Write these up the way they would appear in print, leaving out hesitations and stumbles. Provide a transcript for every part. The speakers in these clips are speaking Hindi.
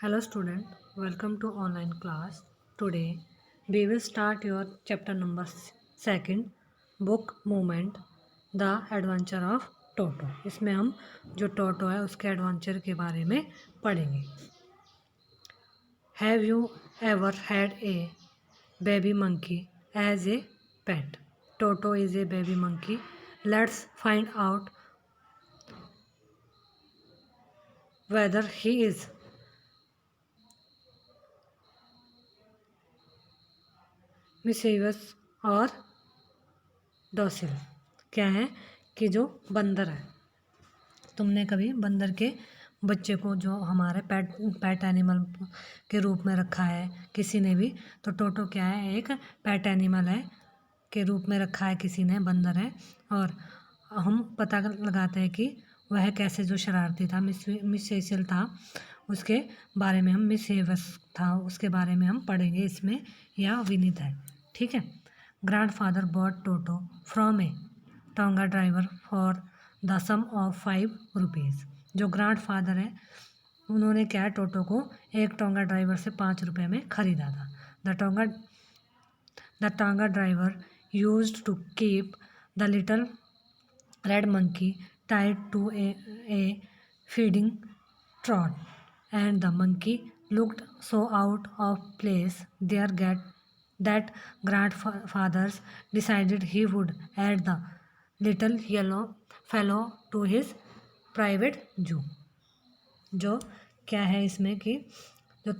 Hello student, welcome to online class. Today we will start your chapter number 2 book movement the adventure of Toto. इसमें हम जो टोटो है उसके एडवेंचर के बारे में पढ़ेंगे. Have you ever had a baby monkey as a pet? Toto is a baby monkey. Let's find out whether he is mischievous और डॉसिल. क्या है कि जो बंदर है, तुमने कभी बंदर के बच्चे को जो हमारे पेट एनिमल के रूप में रखा है किसी ने भी, तो टोटो क्या है, एक पेट एनिमल है के रूप में रखा है किसी ने, बंदर है. और हम पता लगाते हैं कि वह कैसे जो शरारती था, मिससेसियल था, उसके बारे में हम मिसहेवस था उसके बारे में हम पढ़ेंगे इसमें. या विनीत है, ठीक है. Grandfather bought Toto from a tonga driver for the sum of 5 rupees. जो ग्रैंडफादर है उन्होंने क्या है, टोटो को एक टोंगा ड्राइवर से 5 रुपये में ख़रीदा था. The tonga driver used to keep the little red monkey tied to a feeding trough, and the monkey looked so out of place there that grandfathers decided he would add the little yellow fellow to his private zoo. जो क्या है इसमें कि जो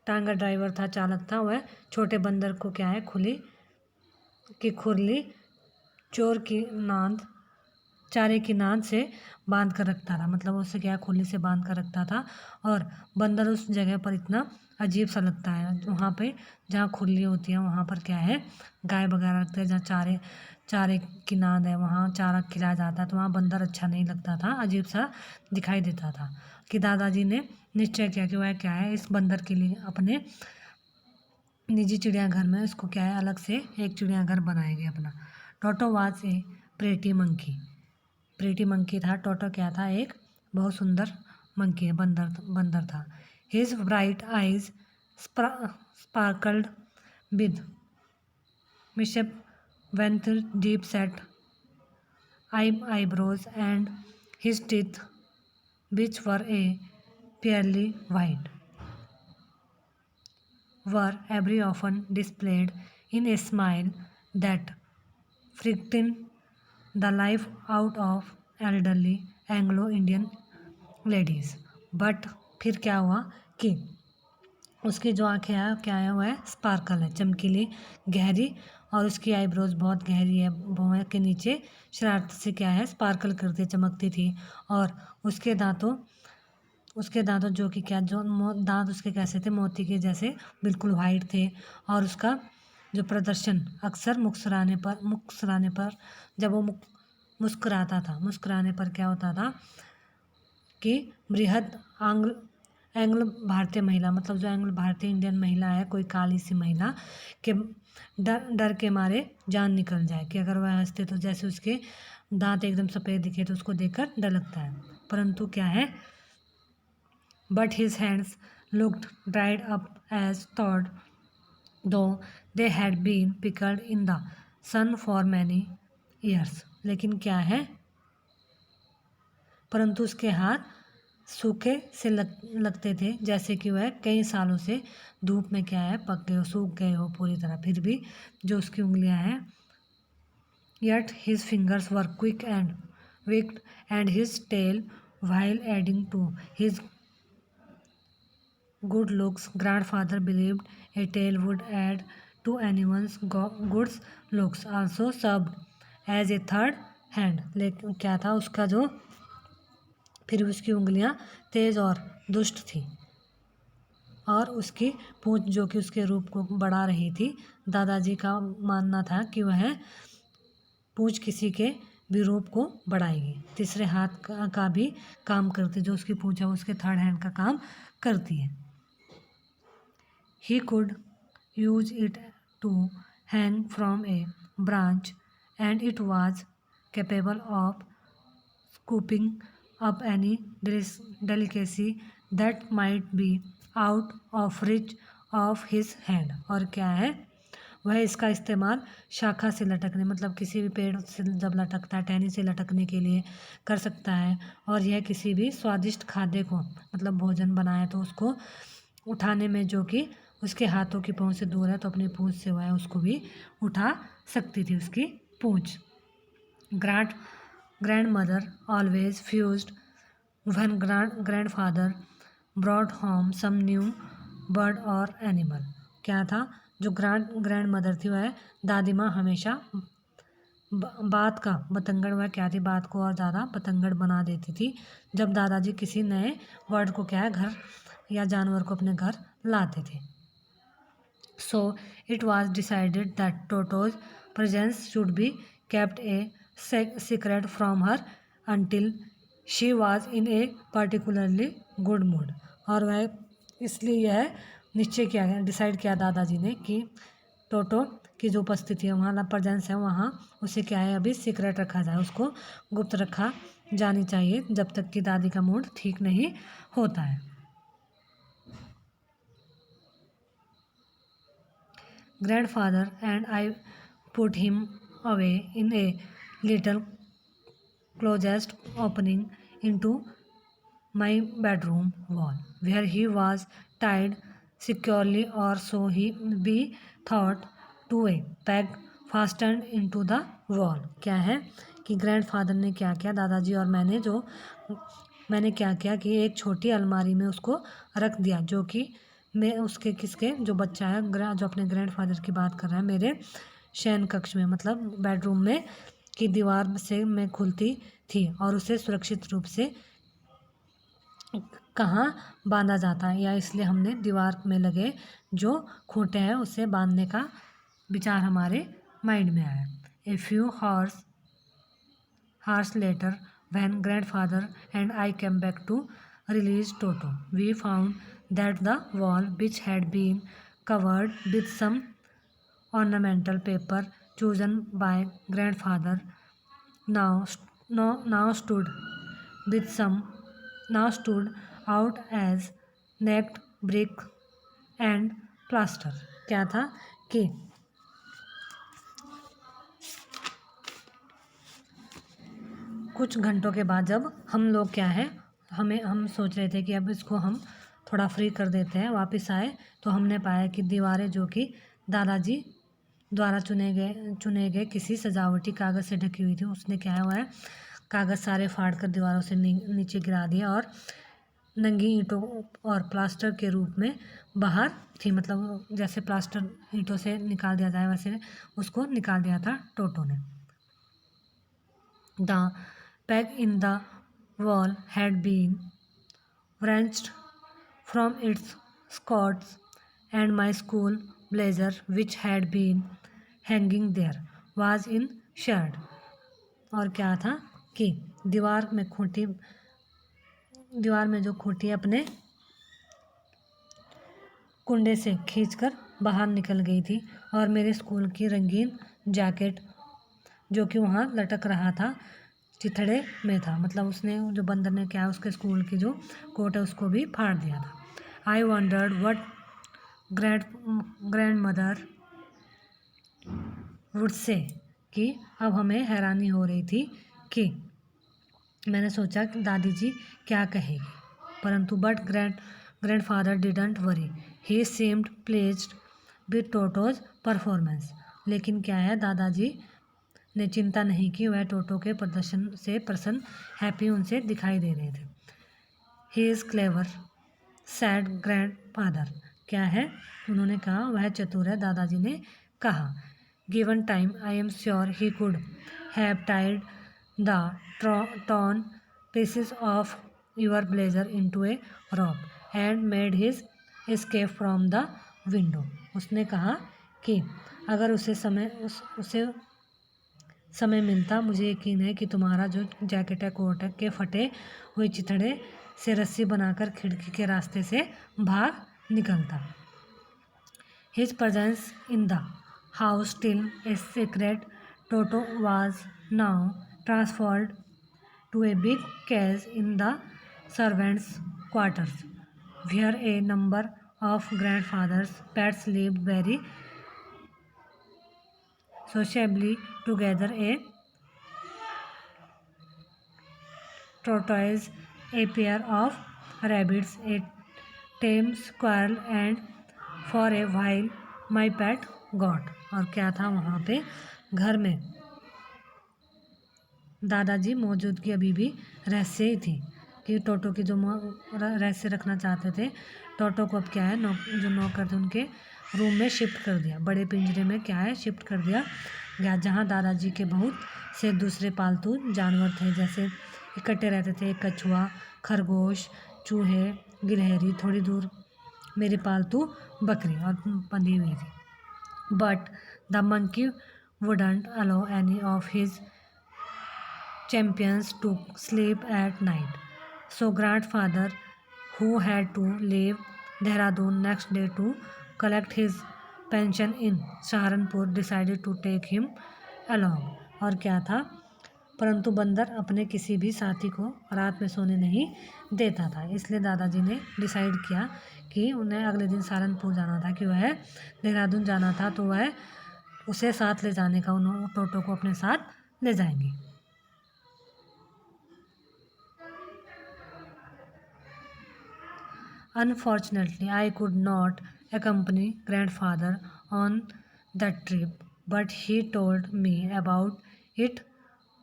टांगा ड्राइवर था, चालक था, वह छोटे बंदर को क्या है, खुरली चोर की नांद चारे की नांद से बांध कर रखता था. मतलब उससे क्या है, खुली से बांध कर रखता था. और बंदर उस जगह पर इतना अजीब सा लगता है, वहाँ पे जहाँ खुली होती है वहाँ पर क्या है, गाय वगैरह रखते हैं, जहाँ चारे की नांद है वहाँ चारा खिलाया जाता है, तो वहाँ बंदर अच्छा नहीं लगता था, अजीब सा दिखाई देता था. कि दादाजी ने निश्चय किया कि वह क्या है, इस बंदर के लिए अपने निजी चिड़ियाघर में इसको क्या है, अलग से एक चिड़ियाघर बनाएंगे अपना. टोटो वाज ए प्रेटी मंकी था. टोटो क्या था, एक बहुत सुंदर मंकी है, बंदर था. His bright eyes sparkled with mischief beneath deep set eyebrows, and his teeth, which were a pearly white, were every often displayed in a smile that frightened the life out of elderly Anglo-Indian ladies. But फिर क्या हुआ कि उसकी जो आँखें हैं क्या है, वह स्पार्कल है, चमकीली, गहरी, और उसकी आईब्रोज बहुत गहरी है, भौं के नीचे शरारत से क्या है, स्पार्कल करती चमकती थी. और उसके दांतों जो कि क्या, जो दांत उसके कैसे थे, मोती के जैसे बिल्कुल वाइट थे. और उसका जो प्रदर्शन अक्सर मुस्कुराने पर जब वो मुस्कुराने पर क्या होता था कि बृहद एंग्ल भारतीय महिला, मतलब जो एंग्ल भारतीय इंडियन महिला है, कोई काली सी महिला के डर के मारे जान निकल जाए, कि अगर वह हंसते तो जैसे उसके दांत एकदम सफ़ेद दिखे तो उसको देखकर डर लगता है. परंतु क्या है, but his hands looked dried up as thought though they had been pickled in the sun for many years. लेकिन क्या है, परंतु उसके हाथ सूखे से लगते थे, जैसे कि वह कई सालों से धूप में क्या है, पक गए हो, सूख गए हो पूरी तरह. फिर भी जो उसकी उंगलियां हैं, yet his fingers were quick and wicked, and his tail, while adding to his good looks, grandfather believed a tail would add to anyone's good looks, also served as a third hand. लेकिन क्या था उसका जो, फिर उसकी उंगलियां तेज और दुष्ट थी, और उसकी पूंछ जो कि उसके रूप को बढ़ा रही थी. दादाजी का मानना था कि वह पूंछ किसी के भी रूप को बढ़ाएगी, तीसरे हाथ का भी काम करती, जो उसकी पूंछ है उसके थर्ड हैंड का काम करती है. He could use it to hang from a branch, and it was capable of scooping up any delicacy that might be out of rich of his hand. और क्या है, वह इसका इस्तेमाल शाखा से लटकने, मतलब किसी भी पेड़ से जब लटकता है टहनी से लटकने के लिए कर सकता है। और यह किसी भी स्वादिष्ट खाद्य को, मतलब भोजन बनाए तो उसको उठाने में, जो कि उसके हाथों की पहुंच से दूर है, तो अपनी पूंछ से वह उसको भी उठा सकती थी, उसकी पूंछ। Grandmother always fussed when grandfather brought home some new bird और एनिमल। क्या था, जो ग्रैंड मदर थी वह दादी माँ हमेशा बात का बतंगड़, वह क्या थी, बात को और ज़्यादा बतंगड़ बना देती थी जब दादाजी किसी नए वर्ड को क्या है, घर या जानवर को अपने घर लाते थे। So it was decided that टोटोज presence should be kept a secret from her until she was in A particularly good mood. और वह इसलिए यह निश्चय किया गया, डिसाइड किया दादाजी ने कि टोटो की जो उपस्थिति है वहाँ, प्रेजेंस है वहाँ, उसे क्या है अभी सीक्रेट रखा जाए, उसको गुप्त रखा जानी चाहिए जब तक कि दादी का मूड ठीक नहीं होता है। Grandfather and I put him away in a little closest opening into my bedroom wall, where he was tied securely, or so he be thought, to a peg fastened into the wall। क्या है कि ग्रैंडफादर ने क्या किया, दादाजी और मैंने क्या किया कि एक छोटी अलमारी में उसको रख दिया, जो कि मैं उसके किसके, जो बच्चा है जो अपने ग्रैंडफादर की बात कर रहा है, मेरे शयन कक्ष में, मतलब बेडरूम में की दीवार से मैं खुलती थी, और उसे सुरक्षित रूप से कहाँ बांधा जाता है, या इसलिए हमने दीवार में लगे जो खूंटे हैं उसे बांधने का विचार हमारे माइंड में आया। A few hours later, when grandfather and I came back to release Toto, we found that the wall, which had been covered with some ornamental paper chosen by grandfather, now now stood with some now stood out as naked brick and plaster। क्या था कि कुछ घंटों के बाद जब हम लोग क्या है, हम सोच रहे थे कि अब इसको हम थोड़ा फ्री कर देते हैं, वापस आए तो हमने पाया कि दीवारें जो कि दादाजी द्वारा चुने गए किसी सजावटी कागज़ से ढकी हुई थी, उसने क्या हुआ है, कागज़ सारे फाड़ कर दीवारों से नीचे गिरा दिया और नंगी ईंटों और प्लास्टर के रूप में बाहर थी। मतलब जैसे प्लास्टर ईंटों से निकाल दिया जाए वैसे उसको निकाल दिया था टोटो ने। The peg in the wall had been wrenched from its skirts, and my school blazer, which had been hanging there, was in shed। और क्या था कि दीवार में जो खूंटी अपने कुंडे से खींचकर बाहर निकल गई थी, और मेरे स्कूल की रंगीन जैकेट जो कि वहाँ लटक रहा था चिथड़े में था। मतलब उसने, जो बंदर ने क्या, उसके स्कूल की जो कोट है उसको भी फाड़ दिया था। आई wandered what grand mother would say, कि अब हमें हैरानी हो रही थी कि मैंने सोचा कि दादी जी क्या कहेगी, परंतु but grandfather didn't worry, he seemed pledged with टोटोज performance. लेकिन क्या है, दादाजी ने चिंता नहीं की, वह टोटो के प्रदर्शन से प्रसन्न, हैप्पी उनसे दिखाई दे रहे थे। He is clever sad grandfather. क्या है, उन्होंने कहा वह चतुर है, दादाजी ने कहा। Given time I am sure he could have tied the torn pieces of your blazer into a rope and made his escape from the window। उसने कहा कि अगर उसे समय मिलता, मुझे यकीन है कि तुम्हारा जो जैकेट है, कोट है के फटे हुए चिथड़े से रस्सी बनाकर खिड़की के रास्ते से भाग निकलता। His presence in the house, still a secret, Toto was now transferred to a big cage in the servants' quarters, where a number of grandfathers' pets lived very sociably together. A tortoise, a pair of rabbits, a tame squirrel, and for a while my pet got। और क्या था वहाँ पे घर में दादाजी मौजूदगी अभी भी रहस्य ही थी कि टोटो की जो रहस्य रखना चाहते थे, टोटो को अब क्या है जो नौकर थे उनके रूम में शिफ्ट कर दिया, बड़े पिंजरे में क्या है शिफ्ट कर दिया गया, जहाँ दादाजी के बहुत से दूसरे पालतू जानवर थे, जैसे इकट्ठे रहते थे कछुआ, खरगोश, चूहे, गिलहरी, थोड़ी दूर मेरी पालतू बकरी और बंधी हुई थी। But the monkey wouldn't allow any of his champions to sleep at night. So grandfather, who had to leave Dehradun next day to collect his pension in Saharanpur, decided to take him along। और क्या था, परंतु बंदर अपने किसी भी साथी को रात में सोने नहीं देता था, इसलिए दादाजी ने डिसाइड किया कि उन्हें अगले दिन सहारनपुर जाना था, कि वह देहरादून जाना था, तो वह उसे साथ ले जाने का उन्होंने टोटो को अपने साथ ले जाएंगे। Unfortunately, I could not accompany grandfather on that trip, but he told me about it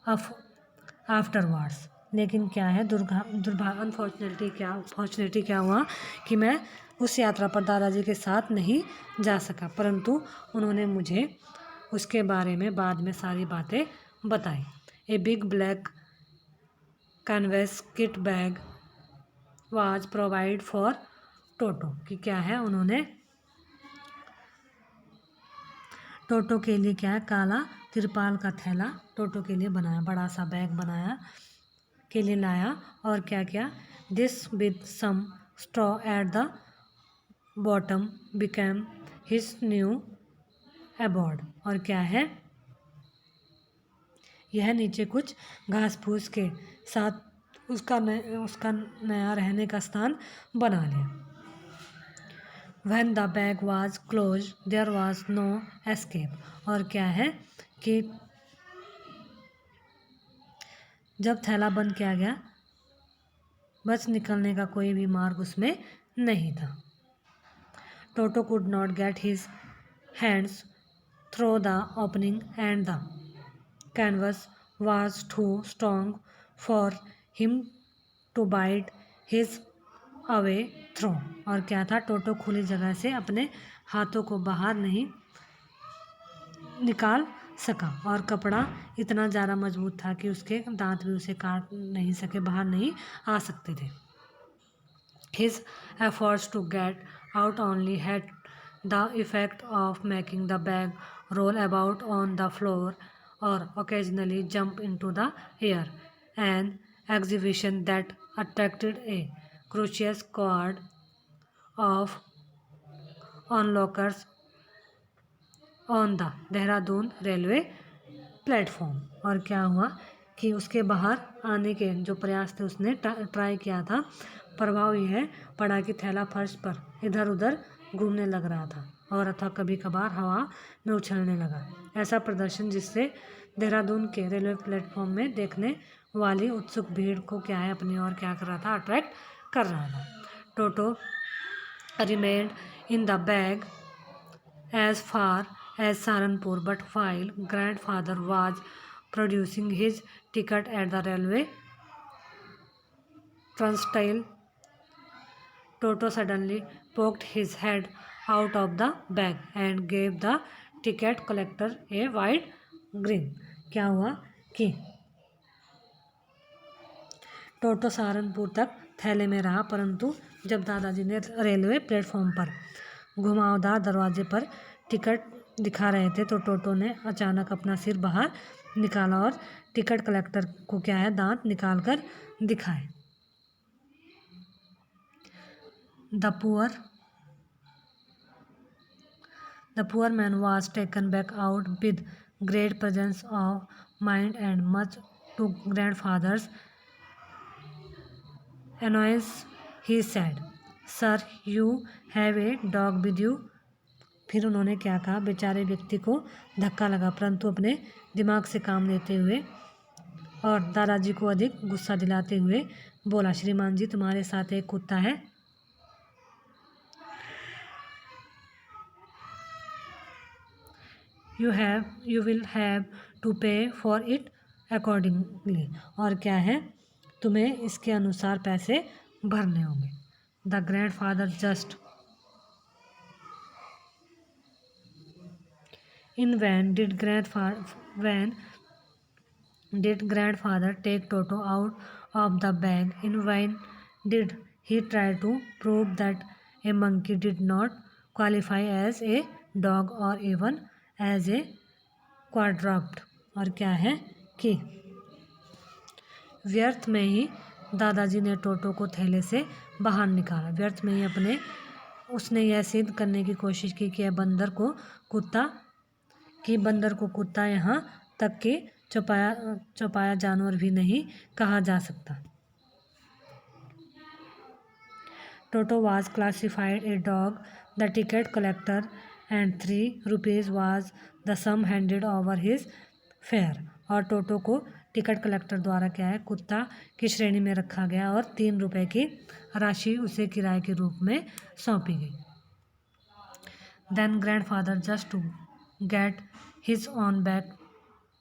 afterwards। लेकिन क्या है अनफॉर्चुनेटली क्या हुआ कि मैं उस यात्रा पर दादाजी के साथ नहीं जा सका, परंतु उन्होंने मुझे उसके बारे में बाद में सारी बातें बताई। A big black canvas kit bag was provide for Toto, कि क्या है उन्होंने टोटो के लिए क्या है काला तिरपाल का थैला टोटो के लिए बनाया, बड़ा सा बैग बनाया के लिए लाया, और क्या क्या this with some straw at the bottom became his new abode. और क्या है यह नीचे कुछ घास फूस के साथ उसका नया रहने का स्थान बना लिया। When the bag was closed, there was no escape। और क्या है कि जब थैला बंद किया गया बच निकलने का कोई भी मार्ग उसमें नहीं था। Toto could not get his hands through the opening and the canvas was too strong for him to bite his away through। और क्या था टोटो खुली जगह से अपने हाथों को बाहर नहीं निकाल सका, और कपड़ा इतना ज़्यादा मजबूत था कि उसके दांत भी उसे काट नहीं सके, बाहर नहीं आ सकते थे। His efforts to get out only had the effect of making the bag roll about on the floor or occasionally jump into the air, an exhibition that attracted a curious crowd of onlookers on the Dehradun railway platform. और क्या हुआ कि उसके बाहर आने के जो प्रयास थे उसने ट्राई किया था, प्रभाव यह पड़ा कि थैला फर्श पर इधर उधर घूमने लग रहा था और अथवा कभी कभार हवा में उछलने लगा। ऐसा प्रदर्शन जिससे देहरादून के रेलवे प्लेटफॉर्म में देखने वाली उत्सुक भीड़ को क्या है अपनी ओर क्या कर रहा था, अट्रैक्ट कर रहा था। Toto remained in the bag as far as Saharanpur, but while grandfather was producing his ticket at the railway turnstile, Toto suddenly poked his head out of the bag and gave the ticket collector a wide grin। क्या हुआ कि टोटो सहारनपुर तक थैले में रहा, परंतु जब दादाजी ने रेलवे प्लेटफॉर्म पर घुमावदार दरवाजे पर टिकट दिखा रहे थे तो टोटो ने अचानक अपना सिर बाहर निकाला और टिकट कलेक्टर को क्या है दांत निकाल कर दिखाए। The poor man was taken back out with great presence of mind and much to grandfather's annoyance he said, sir you have a dog with you. फिर उन्होंने क्या कहा, बेचारे व्यक्ति को धक्का लगा परंतु अपने दिमाग से काम लेते हुए और दादाजी को अधिक गुस्सा दिलाते हुए बोला, श्रीमान जी तुम्हारे साथ एक कुत्ता है। You will have to pay for it accordingly. और क्या है, तुम्हें इसके अनुसार पैसे भरने होंगे। The grandfather just in vain did grandfather take Toto out of the bag? In vain did he try to prove that a monkey did not qualify as a dog or even as a quadruped। और क्या है कि व्यर्थ में ही दादाजी ने टोटो को थैले से बाहर निकाला। व्यर्थ में ही उसने यह सिद्ध करने की कोशिश की कि बंदर को कुत्ता यहाँ तक कि चौपाया जानवर भी नहीं कहा जा सकता। टोटो was classified a dog. The ticket collector and 3 rupees was the sum handed over his fare। और टोटो को टिकट कलेक्टर द्वारा क्या है, कुत्ता की श्रेणी में रखा गया और 3 रुपये की राशि उसे किराए के रूप में सौंपी गई। Then grandfather, just to get his own back,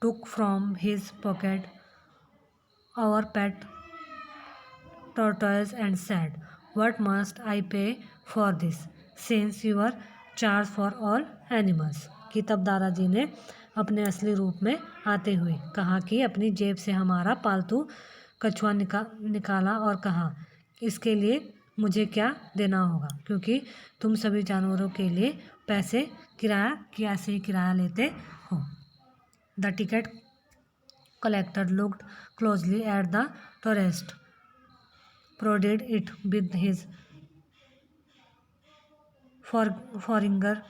took from his pocket our pet tortoise and said, what must I pay for this, since you are charged for all animals। कि तब दादाजी ने अपने असली रूप में आते हुए कहा कि अपनी जेब से हमारा पालतू कछुआ निकाला और कहा, इसके लिए मुझे क्या देना होगा, क्योंकि तुम सभी जानवरों के लिए पैसे किराया लेते हो। The ticket collector looked closely at the tourist, prodded it with his forefinger,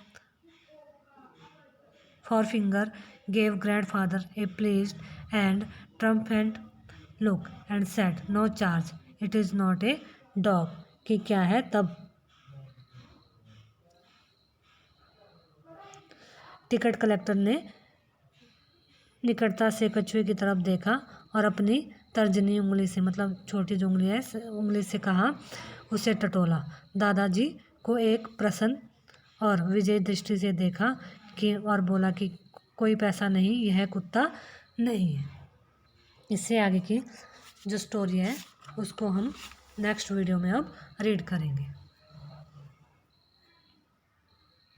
gave grandfather a pleased and triumphant look and said, no charge, it is not a dog। कि क्या है, तब टिकट कलेक्टर ने निकटता से कछुए की तरफ देखा और अपनी तर्जनी उंगली से, मतलब छोटी जो उंगली है, उंगली से कहा, उसे टटोला। दादाजी को एक प्रसन्न और विजयी दृष्टि से देखा कि और बोला कि कोई पैसा नहीं, यह कुत्ता नहीं है। इससे आगे की जो स्टोरी है उसको हम नेक्स्ट वीडियो में अब रीड करेंगे।